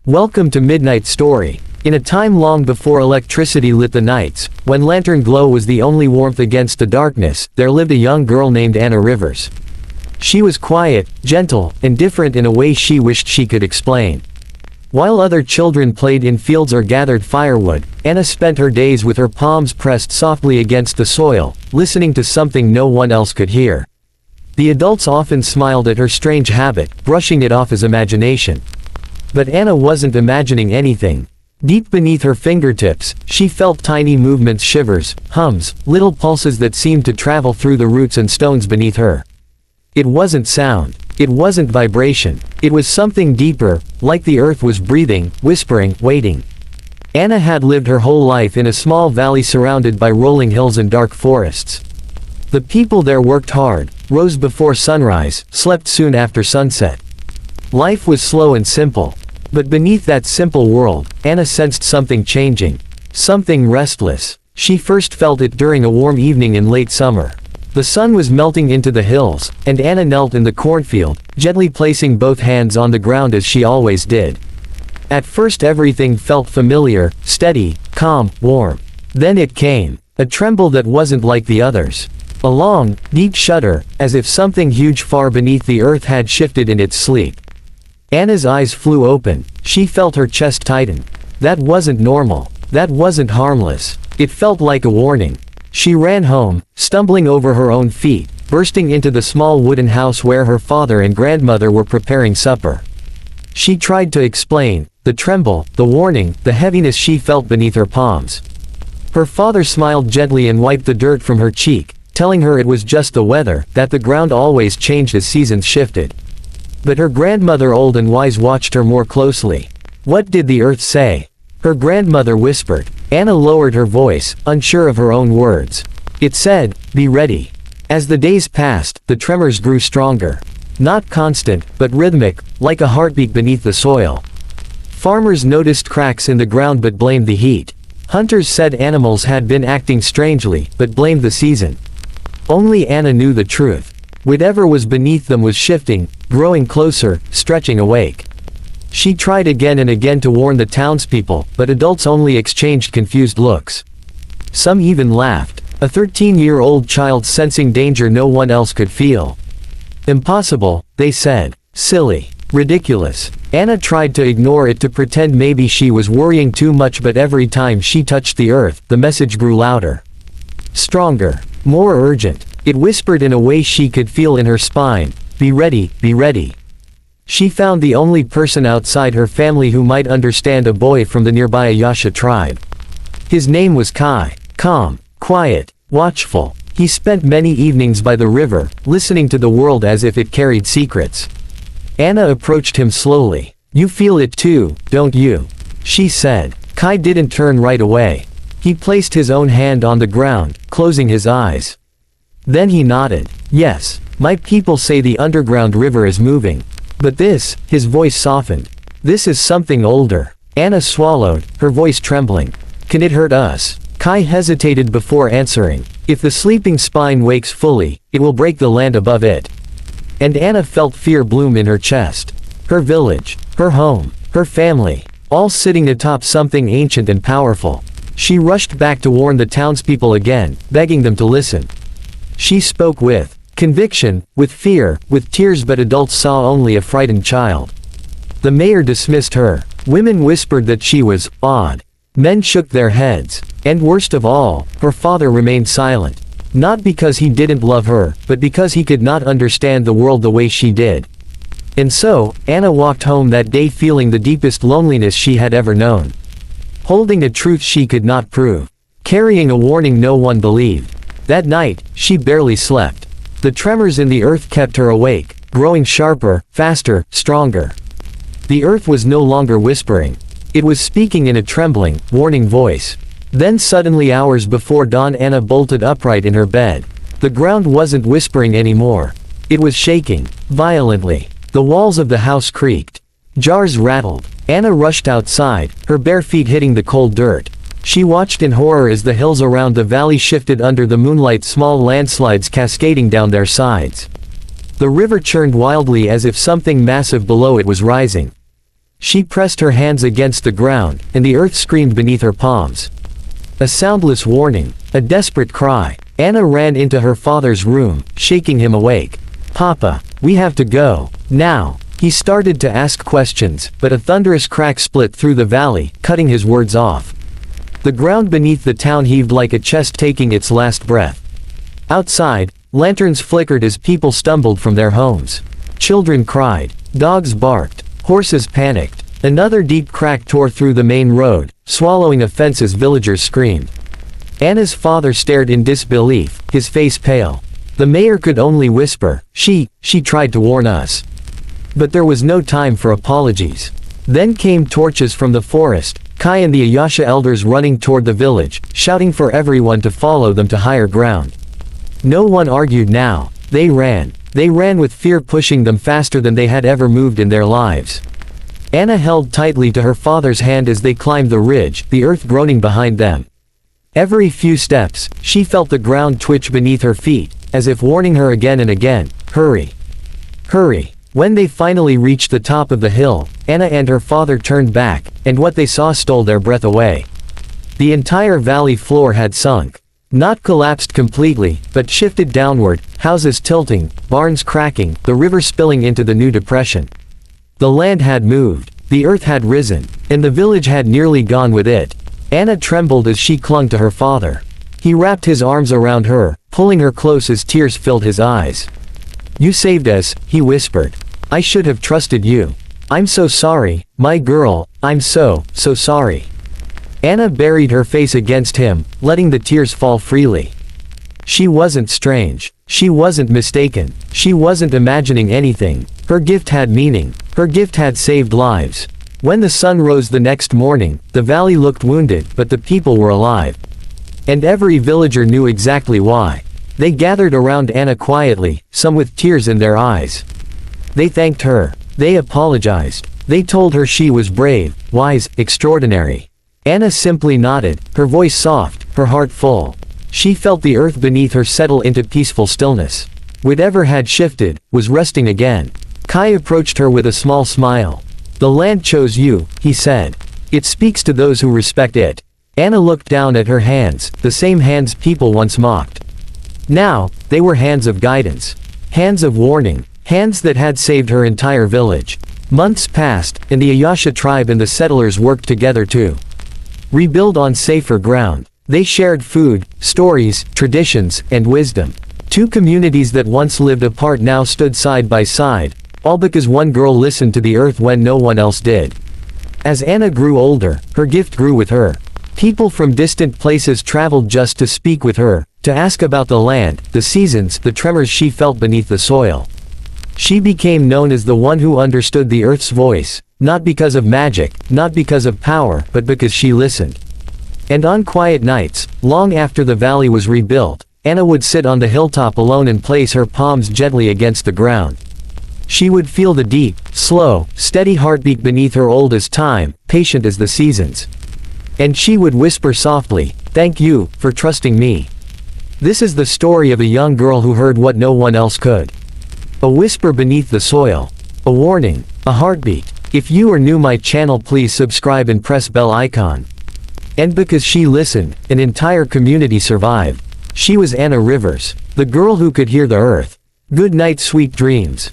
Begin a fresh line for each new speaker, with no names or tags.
Welcome to Midnight Story. In a time long before electricity lit the nights, when lantern glow was the only warmth against the darkness, there lived a young girl named Anna Rivers. She was quiet, gentle, and different in a way she wished she could explain. While other children played in fields or gathered firewood, Anna spent her days with her palms pressed softly against the soil, listening to something no one else could hear. The adults often smiled at her strange habit, brushing it off as imagination. But Anna wasn't imagining anything. Deep beneath her fingertips, she felt tiny movements, shivers, hums, little pulses that seemed to travel through the roots and stones beneath her. It wasn't sound. It wasn't vibration. It was something deeper, like the earth was breathing, whispering, waiting. Anna had lived her whole life in a small valley surrounded by rolling hills and dark forests. The people there worked hard, rose before sunrise, slept soon after sunset. Life was slow and simple. But beneath that simple world, Anna sensed something changing. Something restless. She first felt it during a warm evening in late summer. The sun was melting into the hills, and Anna knelt in the cornfield, gently placing both hands on the ground as she always did. At first everything felt familiar, steady, calm, warm. Then it came. A tremble that wasn't like the others. A long, deep shudder, as if something huge far beneath the earth had shifted in its sleep. Anna's eyes flew open. She felt her chest tighten. That wasn't normal. That wasn't harmless. It felt like a warning. She ran home, stumbling over her own feet, bursting into the small wooden house where her father and grandmother were preparing supper. She tried to explain, the tremble, the warning, the heaviness she felt beneath her palms. Her father smiled gently and wiped the dirt from her cheek, telling her it was just the weather, that the ground always changed as seasons shifted. But her grandmother, old and wise, watched her more closely. What did the earth say? Her grandmother whispered. Anna lowered her voice, unsure of her own words. It said, "Be ready." As the days passed, the tremors grew stronger. Not constant, but rhythmic, like a heartbeat beneath the soil. Farmers noticed cracks in the ground but blamed the heat. Hunters said animals had been acting strangely, but blamed the season. Only Anna knew the truth. Whatever was beneath them was shifting, growing closer, stretching awake. She tried again and again to warn the townspeople, but adults only exchanged confused looks. Some even laughed. A 13-year-old child sensing danger no one else could feel. Impossible, they said. Silly. Ridiculous. Anna tried to ignore it, to pretend maybe she was worrying too much, but every time she touched the earth, the message grew louder. Stronger. More urgent. It whispered in a way she could feel in her spine. Be ready, be ready. She found the only person outside her family who might understand, a boy from the nearby Ayasha tribe. His name was Kai. Calm, quiet, watchful. He spent many evenings by the river, listening to the world as if it carried secrets. Anna approached him slowly. You feel it too, don't you? She said. Kai didn't turn right away. He placed his own hand on the ground, closing his eyes. Then he nodded. Yes, my people say the underground river is moving. But this, his voice softened. This is something older. Anna swallowed, her voice trembling. Can it hurt us? Kai hesitated before answering. If the sleeping spine wakes fully, it will break the land above it. And Anna felt fear bloom in her chest. Her village, her home, her family, all sitting atop something ancient and powerful. She rushed back to warn the townspeople again, begging them to listen. She spoke with conviction, with fear, with tears, but adults saw only a frightened child. The mayor dismissed her. Women whispered that she was odd. Men shook their heads. And worst of all, her father remained silent. Not because he didn't love her, but because he could not understand the world the way she did. And so, Anna walked home that day feeling the deepest loneliness she had ever known. Holding a truth she could not prove. Carrying a warning no one believed. That night, she barely slept. The tremors in the earth kept her awake, growing sharper, faster, stronger. The earth was no longer whispering. It was speaking in a trembling, warning voice. Then suddenly, hours before dawn, Anna bolted upright in her bed. The ground wasn't whispering anymore. It was shaking, violently. The walls of the house creaked. Jars rattled. Anna rushed outside, her bare feet hitting the cold dirt. She watched in horror as the hills around the valley shifted under the moonlight, small landslides cascading down their sides. The river churned wildly as if something massive below it was rising. She pressed her hands against the ground, and the earth screamed beneath her palms. A soundless warning, a desperate cry. Anna ran into her father's room, shaking him awake. "Papa, we have to go. Now." He started to ask questions, but a thunderous crack split through the valley, cutting his words off. The ground beneath the town heaved like a chest taking its last breath. Outside, lanterns flickered as people stumbled from their homes. Children cried. Dogs barked. Horses panicked. Another deep crack tore through the main road, swallowing a fence as villagers screamed. Anna's father stared in disbelief, his face pale. The mayor could only whisper, she tried to warn us." But there was no time for apologies. Then came torches from the forest, Kai and the Ayasha elders running toward the village, shouting for everyone to follow them to higher ground. No one argued now. They ran. They ran with fear pushing them faster than they had ever moved in their lives. Anna held tightly to her father's hand as they climbed the ridge, the earth groaning behind them. Every few steps, she felt the ground twitch beneath her feet, as if warning her again and again, "Hurry. Hurry." When they finally reached the top of the hill, Anna and her father turned back, and what they saw stole their breath away. The entire valley floor had sunk. Not collapsed completely, but shifted downward, houses tilting, barns cracking, the river spilling into the new depression. The land had moved, the earth had risen, and the village had nearly gone with it. Anna trembled as she clung to her father. He wrapped his arms around her, pulling her close as tears filled his eyes. "You saved us," he whispered. "I should have trusted you. I'm so sorry, my girl, I'm so sorry." Anna buried her face against him, letting the tears fall freely. She wasn't strange. She wasn't mistaken. She wasn't imagining anything. Her gift had meaning. Her gift had saved lives. When the sun rose the next morning, the valley looked wounded, but the people were alive. And every villager knew exactly why. They gathered around Anna quietly, some with tears in their eyes. They thanked her. They apologized. They told her she was brave, wise, extraordinary. Anna simply nodded, her voice soft, her heart full. She felt the earth beneath her settle into peaceful stillness. Whatever had shifted, was resting again. Kai approached her with a small smile. "The land chose you," he said. "It speaks to those who respect it." Anna looked down at her hands, the same hands people once mocked. Now, they were hands of guidance. Hands of warning. Hands that had saved her entire village. Months passed, and the Ayasha tribe and the settlers worked together to rebuild on safer ground. They shared food, stories, traditions, and wisdom. Two communities that once lived apart now stood side by side, all because one girl listened to the earth when no one else did. As Anna grew older, her gift grew with her. People from distant places traveled just to speak with her, to ask about the land, the seasons, the tremors she felt beneath the soil. She became known as the one who understood the earth's voice, not because of magic, not because of power, but because she listened. And on quiet nights, long after the valley was rebuilt, Anna would sit on the hilltop alone and place her palms gently against the ground. She would feel the deep, slow, steady heartbeat beneath her old as time, patient as the seasons. And she would whisper softly, "Thank you, for trusting me." This is the story of a young girl who heard what no one else could. A whisper beneath the soil. A warning. A heartbeat. If you are new my channel, please subscribe and press bell icon. And because she listened, an entire community survived. She was Anna Rivers, the girl who could hear the earth. Good night, sweet dreams.